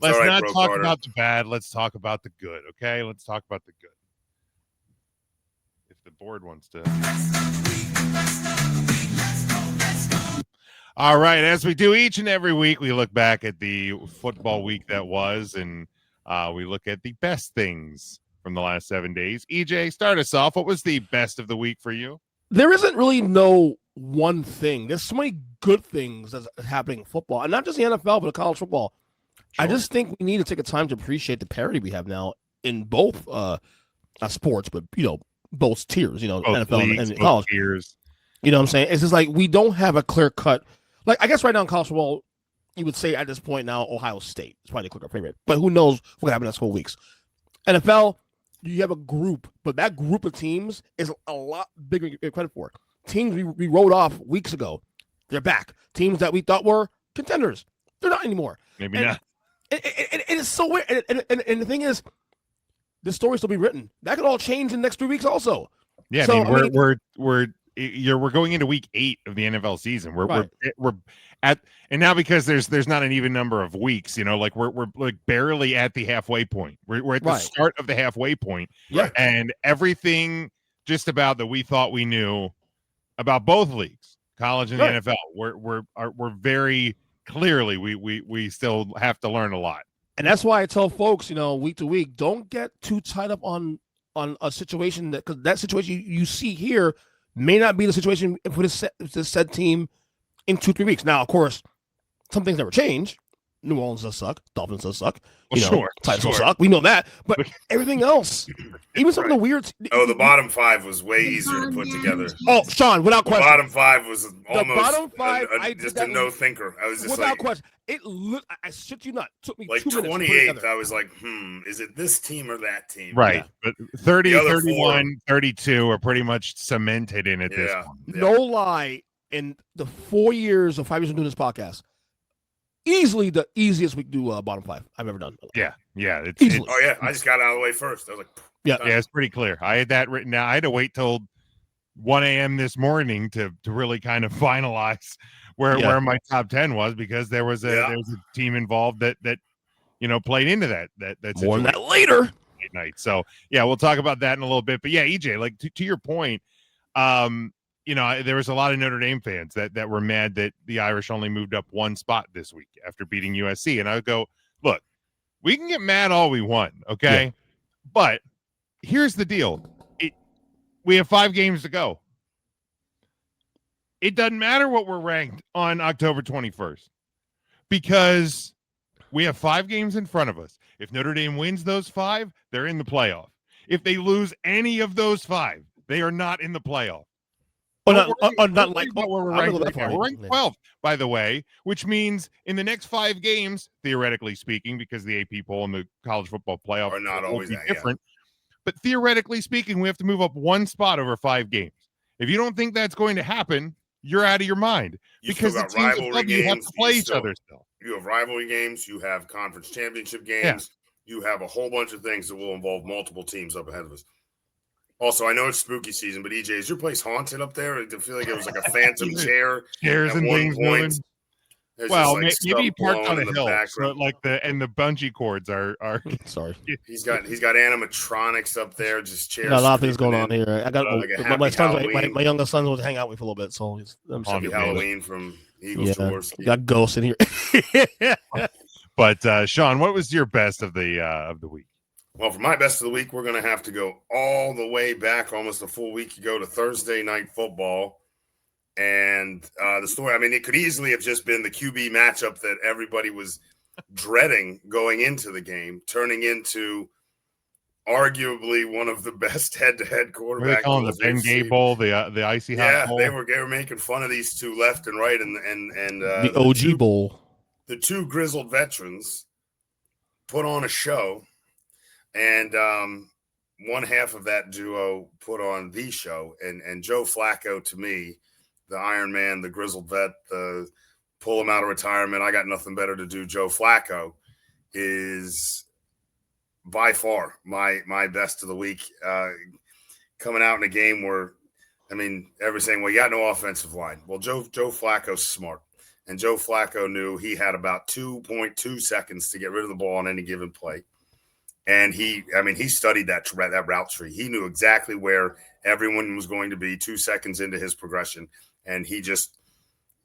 Let's all right, not Bro talk Carter. about the bad. Let's talk about the good, okay? Let's talk about the good. If the board wants to. All right, as we do each and every week, we look back at the football week that was, and we look at the best things from the last 7 days. EJ, start us off. What was the best of the week for you? There isn't really no one thing. There's so many good things that's happening in football, and not just the NFL, but college football. I just think we need to take a time to appreciate the parity we have now in both sports, but both tiers. Both NFL leagues, and both college. tiers. You know what I'm saying? It's just like we don't have a clear cut. Like I guess right now in college football, you would say at this point now Ohio State is probably the clear favorite, but who knows what happened in the next 4 weeks? NFL, you have a group, but that group of teams is a lot bigger than you get credit for. Teams we wrote off weeks ago, they're back. Teams that we thought were contenders, they're not anymore. Maybe not. It is so weird. And the thing is, the story still be written. That could all change in the next 3 weeks also. Yeah, So, I mean, we're going into week 8 of the NFL season. We're at, and now because there's not an even number of weeks, like we're like barely at the halfway point. We're at the start of the halfway point. Yeah, and everything just about that we thought we knew about both leagues, college and the NFL. We're very clearly we still have to learn a lot. And that's why I tell folks, week to week, don't get too tied up on a situation because that situation you see here may not be the situation for this said team in 2-3 weeks. Now, of course, some things never change. New Orleans does suck. Dolphins does suck. Titans suck. We know that. But everything else, even some of the weird. Oh, the bottom 5 was way easier to put together. Oh, Sean, without question. The bottom 5 was almost the bottom 5, just a no thinker. I was just without question. It looked. I shit you not. Took me like 2 minutes. 28th. I was like, is it this team or that team? Right. Yeah. But 30, 31, 4. 32 are pretty much cemented in at this point. Yeah. No lie. In the 5 years of doing this podcast, easily the easiest we can do bottom 5 I've ever done. Yeah. Oh yeah, I just got out of the way first. I was like, yeah, it's pretty clear. I had that written down. I had to wait till 1 a.m. this morning to really kind of finalize where my top 10 was because there was a team involved that played into that more on that later night. So yeah, we'll talk about that in a little bit. But yeah, EJ, like to your point, there was a lot of Notre Dame fans that were mad that the Irish only moved up 1 spot this week after beating USC. And I would go, look, we can get mad all we want, okay? Yeah. But here's the deal. We have 5 games to go. It doesn't matter what we're ranked on October 21st because we have 5 games in front of us. If Notre Dame wins those 5, they're in the playoff. If they lose any of those 5, they are not in the playoff. Not like we're ranked 12th, by the way, which means in the next 5 games, theoretically speaking, because the AP poll and the college football playoff are not always different. But theoretically speaking, we have to move up 1 spot over 5 games. If you don't think that's going to happen, you're out of your mind because the teams above you have to play each other still. You have rivalry games. You have conference championship games. Yeah. You have a whole bunch of things that will involve multiple teams up ahead of us. Also, I know it's spooky season, but EJ, is your place haunted up there? I feel like it was like a phantom chairs and things moving. Well, maybe parked on a hill, so like the bungee cords are. Sorry, he's got animatronics up there, just chairs. Got a lot of things going on here. I got my sons, my youngest son was hang out with for a little bit, so Happy Halloween from Eagles Tours. Got ghosts in here. But Sean, what was your best of the week? Well, for my best of the week, we're going to have to go all the way back almost a full week ago to Thursday Night Football. And the story, I mean, it could easily have just been the QB matchup that everybody was dreading going into the game, turning into arguably one of the best head-to-head quarterbacks. What are they calling the Ben Gay Bowl, the icy hot bowl? Yeah, they were making fun of these two left and right. And the OG Bowl. The 2 grizzled veterans put on a show. And one half of that duo put on the show. And Joe Flacco, to me, the Iron Man, the grizzled vet, the pull him out of retirement, I got nothing better to do. Joe Flacco is by far my best of the week. Coming out in a game where, I mean, everyone's saying, well, you got no offensive line. Well, Joe Flacco's smart. and Joe Flacco knew he had about 2.2 seconds to get rid of the ball on any given play. And he studied that route tree. He knew exactly where everyone was going to be 2 seconds into his progression, and he just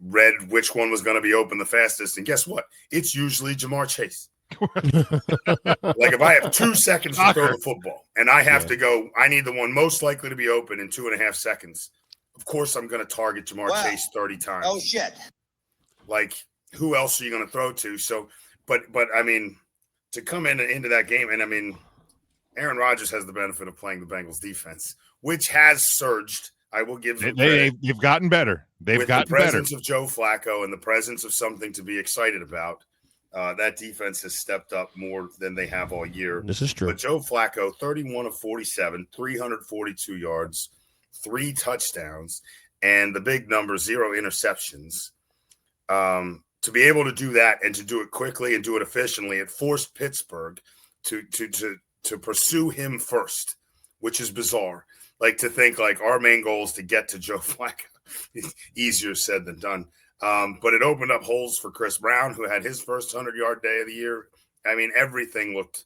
read which one was going to be open the fastest. And guess what? It's usually Jamar Chase. Like if I have 2 seconds to throw the football and I have to go, I need the one most likely to be open in 2.5 seconds. Of course, I'm going to target Jamar Chase 30 times. Oh shit! Like who else are you going to throw to? So, but I mean, to come into that game, and I mean, Aaron Rodgers has the benefit of playing the Bengals defense, which has surged. I will give them credit. They've gotten better. They've gotten the presence better. of Joe Flacco and the presence of something to be excited about. That defense has stepped up more than they have all year. This is true. But Joe Flacco, 31 of 47, 342 yards, 3 touchdowns, and the big number, 0 interceptions. To be able to do that and to do it quickly and do it efficiently, it forced Pittsburgh to pursue him first, which is bizarre. Like to think like our main goal is to get to Joe Flacco. Easier said than done. But it opened up holes for Chris Brown, who had his first 100-yard day of the year. I mean, everything looked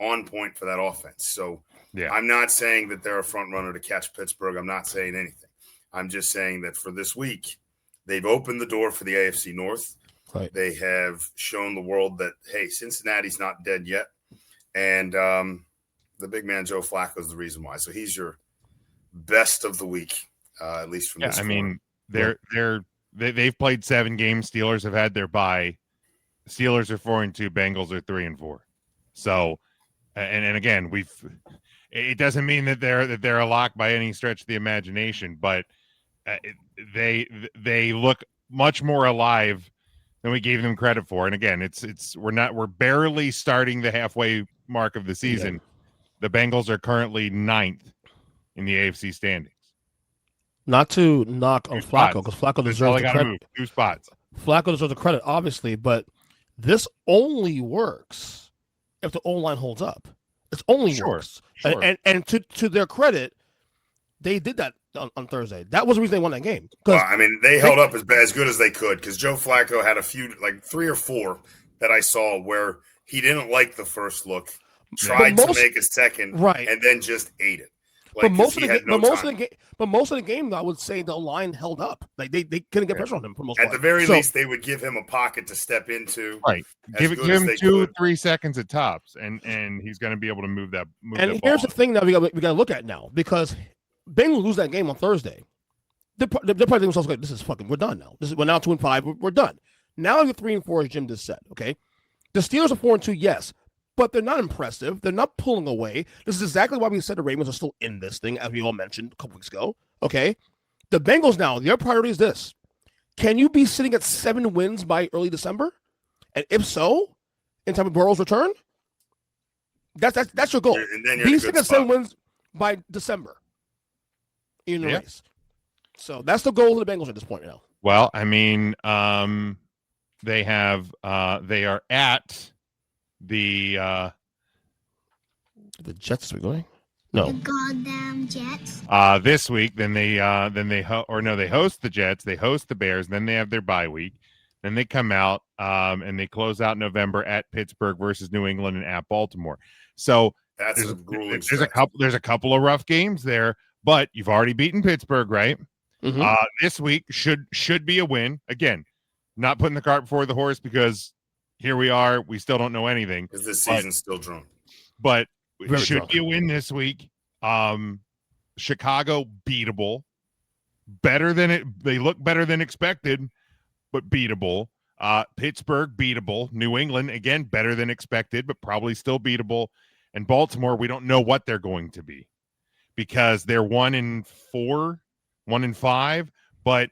on point for that offense. So yeah. I'm not saying that they're a front runner to catch Pittsburgh. I'm not saying anything. I'm just saying that for this week, they've opened the door for the AFC North. Right. They have shown the world that, hey, Cincinnati's not dead yet. And the big man, Joe Flacco, is the reason why. So he's your best of the week, at least from this. I mean, they've played 7 games. Steelers have had their bye. Steelers are 4-2. Bengals are 3-4. So, and again, it doesn't mean that they're a lock by any stretch of the imagination, but they look much more alive than we gave them credit for. And again, we're barely starting the halfway mark of the season. Yeah. The Bengals are currently 9th in the AFC standings. Not to knock on Flacco, because Flacco deserves the credit. 2 spots. Flacco deserves the credit, obviously, but this only works if the O-line holds up. It only works. Sure. And to their credit, they did that on Thursday. That was the reason they won that game. Well, I mean, they held up as good as they could because Joe Flacco had a few, like 3 or 4 that I saw where he didn't like the first look, tried to make a second, right, and then just ate it. Like, but most of the game, I would say the line held up. Like they couldn't get pressure on him for most. At the very least, they would give him a pocket to step into. Right, give him 2-3 seconds at tops, and he's going to be able to move that. And here's the thing that we got to look at now, because Bengals lose that game on Thursday. They're probably thinking themselves like, "This is fucking. We're done now. We're now 2-5. We're done. Now you're 3-4, as Jim just said. Okay, the Steelers are 4-2. Yes. But they're not impressive. They're not pulling away. This is exactly why we said the Ravens are still in this thing, as we all mentioned a couple weeks ago. Okay? The Bengals now, their priority is this. Can you be sitting at 7 wins by early December? And if so, in time of Burrow's return, that's your goal. And then you're be sitting at 7 wins by December in the race. So that's the goal of the Bengals at this point now. Well, I mean, they are at the Jets are going. No, the goddamn Jets. This week, then they host the Jets, they host the Bears, then they have their bye week, then they come out and they close out November at Pittsburgh versus New England and at Baltimore. So that's there's a couple of rough games there, but you've already beaten Pittsburgh, right? Mm-hmm. This week should be a win. Again, not putting the cart before the horse because here we are. We still don't know anything. Because this season's still drunk. But it should be a win this week. Chicago, beatable. They look better than expected, but beatable. Pittsburgh, beatable. New England, again, better than expected, but probably still beatable. And Baltimore, we don't know what they're going to be because they're 1-4, 1-5, but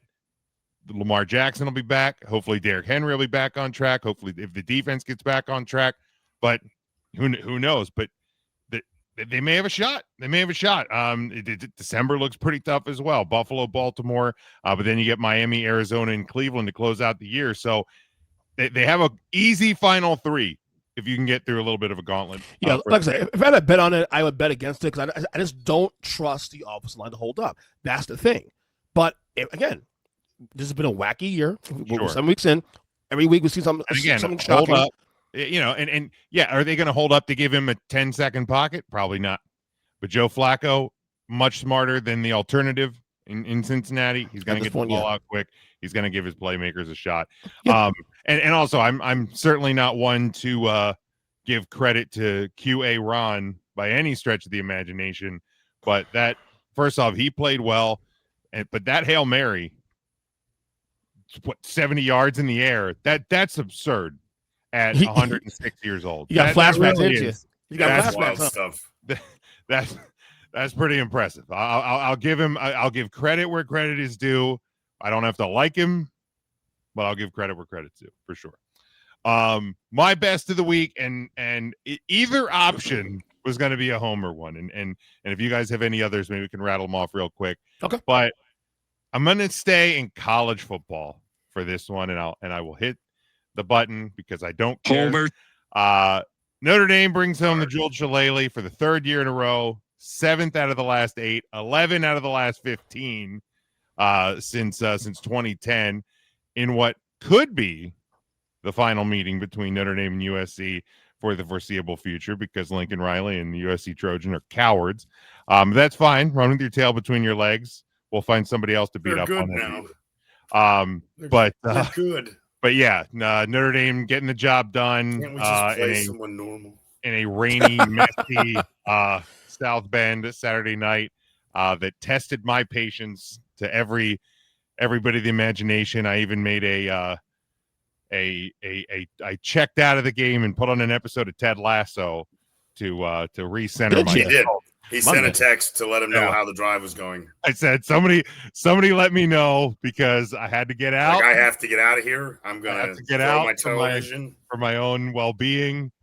Lamar Jackson will be back. Hopefully Derrick Henry will be back on track. Hopefully if the defense gets back on track, but who knows? But they may have a shot. December looks pretty tough as well. Buffalo, Baltimore, but then you get Miami, Arizona, and Cleveland to close out the year. So they have a easy final 3 if you can get through a little bit of a gauntlet. Yeah, like I said, if I had a bet on it, I would bet against it because I just don't trust the offensive line to hold up. That's the thing. But again, this has been a wacky year. We're Sure. 7 weeks in. Every week we see something, And again, something hold shocking. up. And yeah, are they going to hold up to give him a 10-second pocket? Probably not. But Joe Flacco, much smarter than the alternative in Cincinnati. He's going to get the ball out quick. He's going to give his playmakers a shot. Yeah. And also, I'm certainly not one to give credit to QA Ron by any stretch of the imagination. But that, first off, he played well. But that Hail Mary, 70 yards in the air, that's absurd at 106 years old. You got flashbacks, didn't you? You got That's wild flashbacks. stuff. That's pretty impressive. I'll give him. I'll give credit where credit is due. I don't have to like him, but I'll give credit where credit's due for sure. My best of the week, and either option was going to be a homer one, and if you guys have any others, maybe we can rattle them off real quick. Okay. But I'm going to stay in college football for this one, and I will hit the button because I don't care. Homer. Notre Dame brings home the Jewel Shillelagh for the third year in a row, 7th out of the last 8, 11 out of the last 15 since 2010, in what could be the final meeting between Notre Dame and USC for the foreseeable future, because Lincoln Riley and the USC Trojan are cowards. That's fine. Run with your tail between your legs. We'll find somebody else to beat They're up good on now. They're good. But yeah, Notre Dame getting the job done. Can't we just play someone normal in a rainy, messy South Bend Saturday night that tested my patience to everybody the imagination. I even made I checked out of the game and put on an episode of Ted Lasso to recenter myself. He did. He sent a text to let him know how the drive was going. I said, somebody let me know, because I had to get out. Like, I have to get out of here. I'm going to get throw out my television for my own well-being.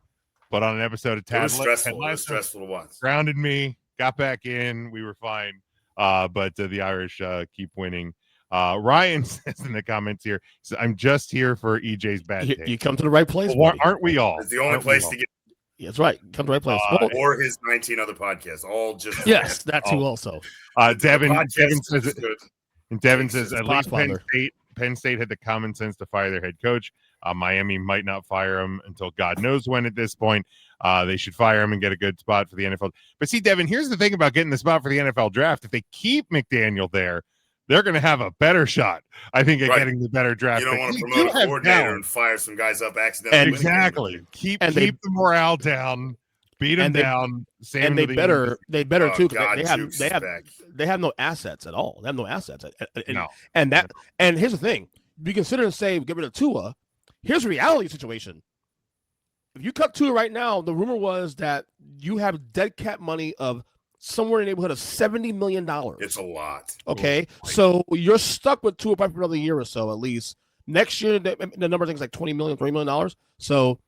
But on an episode of Ted Lasso, it was stressful to watch. Grounded me, got back in. We were fine. But the Irish keep winning. Ryan says in the comments here, I'm just here for EJ's bad take. You come to the right place. Well, aren't we all? It's the only place to get. Yeah, that's right. Come to the right place. Or his 19 other podcasts, all just. Yes, that too also. Devin says it. And Devin says at least Penn State had the common sense to fire their head coach. Miami might not fire him until God knows when at this point. They should fire him and get a good spot for the NFL. But see, Devin, here's the thing about getting the spot for the NFL draft. If they keep McDaniel there, they're going to have a better shot, I think, at getting the better draft. You don't want to promote a coordinator and fire some guys up accidentally. Exactly. Keep the morale down, beat them down. And they better too, because they have no assets at all. They have no assets. No. And here's the thing: if you consider and say get rid of Tua, here's a reality situation. If you cut Tua right now, the rumor was that you have dead cap money of somewhere in the neighborhood of $70 million. It's a lot. Okay, so you're stuck with Tua probably for another year or so at least. Next year, the number I think is like $20 million. So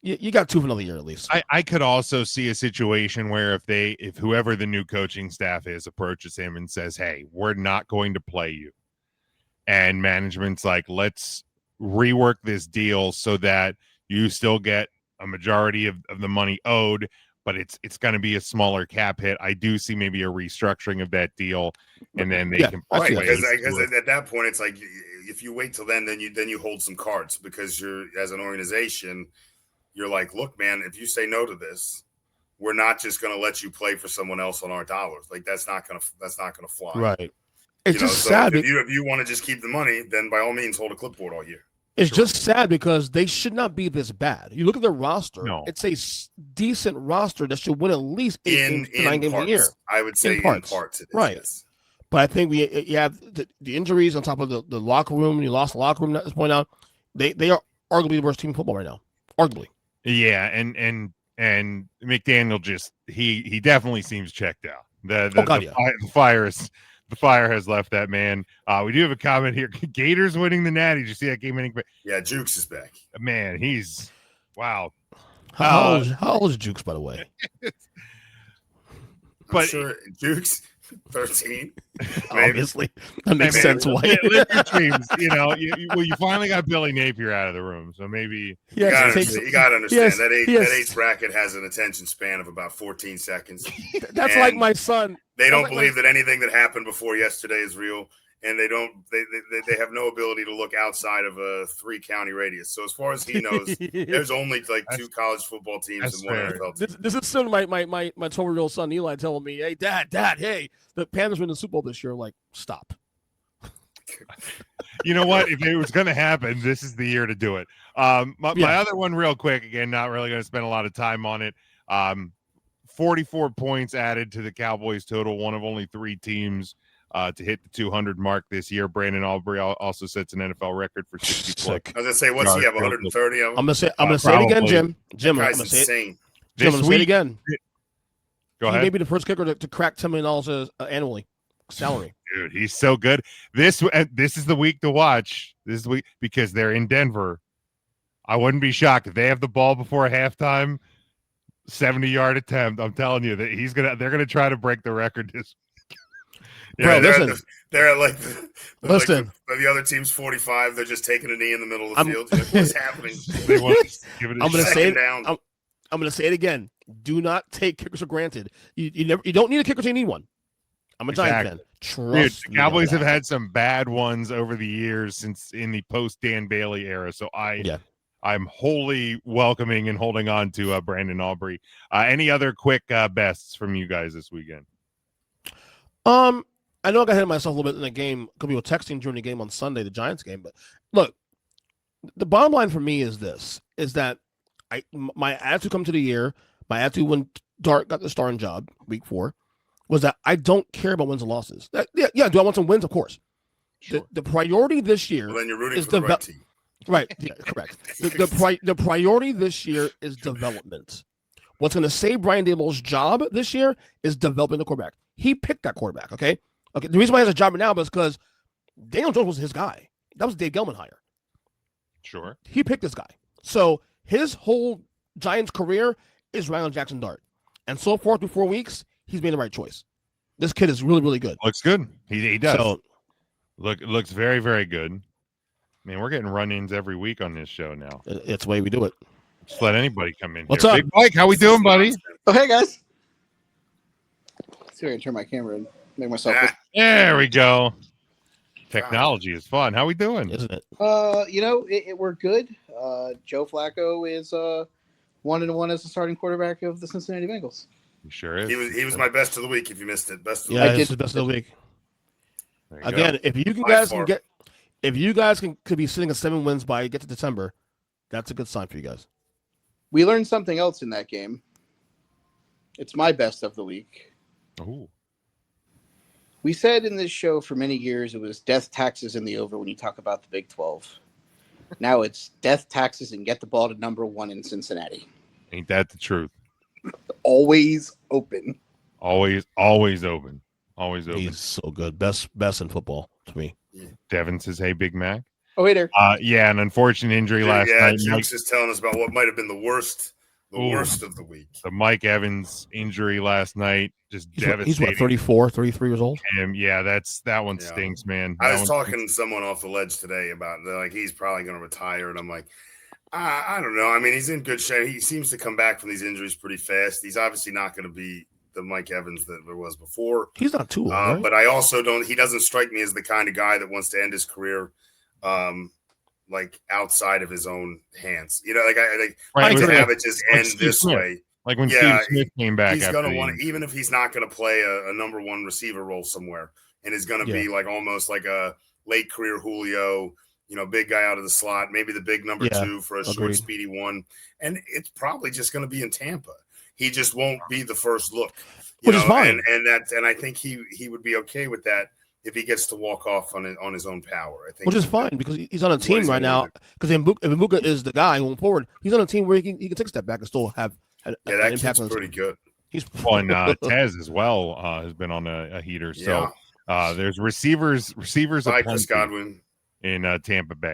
you got Tua for another year at least. I could also see a situation where if whoever the new coaching staff is approaches him and says, "Hey, we're not going to play you," and management's like, "Let's rework this deal so that you still get a majority of the money owed, but it's going to be a smaller cap hit." I do see maybe a restructuring of that deal, and then they can right, because at that point it's like, if you wait till then you hold some cards, because you're, as an organization, you're like, look, man, if you say no to this, we're not just going to let you play for someone else on our dollars. Like, that's not going to fly. Right. It's just sad. If you want to just keep the money, then by all means hold a clipboard all year. It's just sad because they should not be this bad. You look at their roster; it's a decent roster that should win at least 9 games a year. I would say in parts it is, right. Yes. But I think you have the injuries on top of the locker room. You lost the locker room at this point out. They are arguably the worst team in football right now. Arguably. Yeah, and McDaniel he definitely seems checked out. The fire has left that man. We do have a comment here. Gators winning the Natty. Did you see that game winning? Yeah, Jukes is back. Man, he's wow. How old is Jukes, by the way? I'm sure Jukes 13. Obviously, that makes sense. Why? Live your dreams. You finally got Billy Napier out of the room, so maybe you got to understand that age bracket has an attention span of about 14 seconds. That's like my son. They don't believe that anything that happened before yesterday is real. and they have no ability to look outside of a 3-county radius. So as far as he knows, there's only like 2 college football teams and 1 NFL team. This is still my 12-year-old son Eli telling me, "Hey, Dad, hey, the Panthers win the Super Bowl this year." Like, stop. You know what? If it was going to happen, this is the year to do it. My other one, real quick, again, not really going to spend a lot of time on it. 44 points added to the Cowboys total, one of only 3 teams to hit the 200 mark this year. Brandon Aubrey also sets an NFL record for 64. I was going to say, what's he have, 130 of them? I'm going to say it again, Jim. I'm going to say insane. Jim, I'm going to say it again. Go ahead. He may be the first kicker to crack $10 million annually salary. Dude, he's so good. This is the week to watch. This is the week because they're in Denver. I wouldn't be shocked if they have the ball before halftime. 70-yard attempt. I'm telling you that they're gonna try to break the record this week. Bro, listen. They're like Listen. Like the other team's 45. They're just taking a knee in the middle of the field. Like, what's happening? They want to give it a I'm going to say it. down. I'm going to say it again. Do not take kickers for granted. You don't need a kicker till you need one. I'm a Giant fan. Trust Dude, me the Cowboys on have that. had some bad ones over the years since in the post Dan Bailey era. So I'm wholly welcoming and holding on to Brandon Aubrey. Any other quick bests from you guys this weekend? I know I got ahead of myself a little bit in the game because we were texting during the game on Sunday, the Giants game. But look, the bottom line for me is this: is that my attitude come to the year, my attitude when Dart got the starting job week 4, was that I don't care about wins and losses. Yeah. Do I want some wins? Of course. Sure. The priority this year Well, then you're rooting is for the right team. Right. Yeah, correct. The priority this year is development. What's going to save Brian Daboll's job this year is developing the quarterback. He picked that quarterback. Okay. The reason why he has a job now is because Daniel Jones was his guy. That was Dave Gelman hire. Sure. He picked this guy. So his whole Giants career is Ryan Jackson Dart. And so far through 4 weeks, he's made the right choice. This kid is really, really good. Looks good. He does. So, looks very, very good. Man, we're getting run-ins every week on this show now. it's the way we do it. Just let anybody come in. What's here. up? Big Mike? How we doing, buddy? Oh, hey, guys. See if I can turn my camera and make myself look. There we go. Technology is fun. How we doing? Isn't it? We're good. Joe Flacco is 1-1 as the starting quarterback of the Cincinnati Bengals. He sure is. He was my best of the week. If you missed it, best of the Yeah, week. it's the best of the week. There you Again, go. if you guys could be sitting at 7 wins by get to December, that's a good sign for you guys. We learned something else in that game. It's my best of the week. Ooh. We said in this show for many years it was death, taxes, and the over when you talk about the Big 12. Now it's death, taxes, and get the ball to number 1 in Cincinnati. Ain't that the truth? Always open. Always open. Always open. He's so good. Best in football to me. Devin says, "Hey, Big Mac." Oh, hey there. Yeah, an unfortunate injury last Yeah, night. Jukes is telling us about what might have been the worst of the week. The Mike Evans injury last night just devastating. He's what, 34, 33 years old? him. Yeah, that one Yeah. stinks, man. I That was one talking to someone off the ledge today about he's probably going to retire, and I'm like, I don't know. I mean, he's in good shape. He seems to come back from these injuries pretty fast. He's obviously not going to be the Mike Evans that there was before. He's not too old, right? But I also he doesn't strike me as the kind of guy that wants to end his career like outside of his own hands. You know, Right, to like- have it just like end Steve this Smith. way. Like when Yeah, Steve Smith came back. He's after going to the want injury. even if he's not going to play a number 1 receiver role somewhere, and is going to be like almost like a late career Julio, big guy out of the slot, maybe the big number 2 for a short, agreed. speedy 1. And it's probably just going to be in Tampa. He just won't be the first look, Which is fine. And I think he would be okay with that if he gets to walk off on his own power. I think, Which is fine because he's on a team he's right gonna now. Because if Mbuka is the guy going forward, he's on a team where he can take a step back and still have an that impact kid's on his pretty team. good. He's Well, and Tez as well has been on a heater. So there's receivers Bye, aplenty Chris Godwin. in Tampa Bay.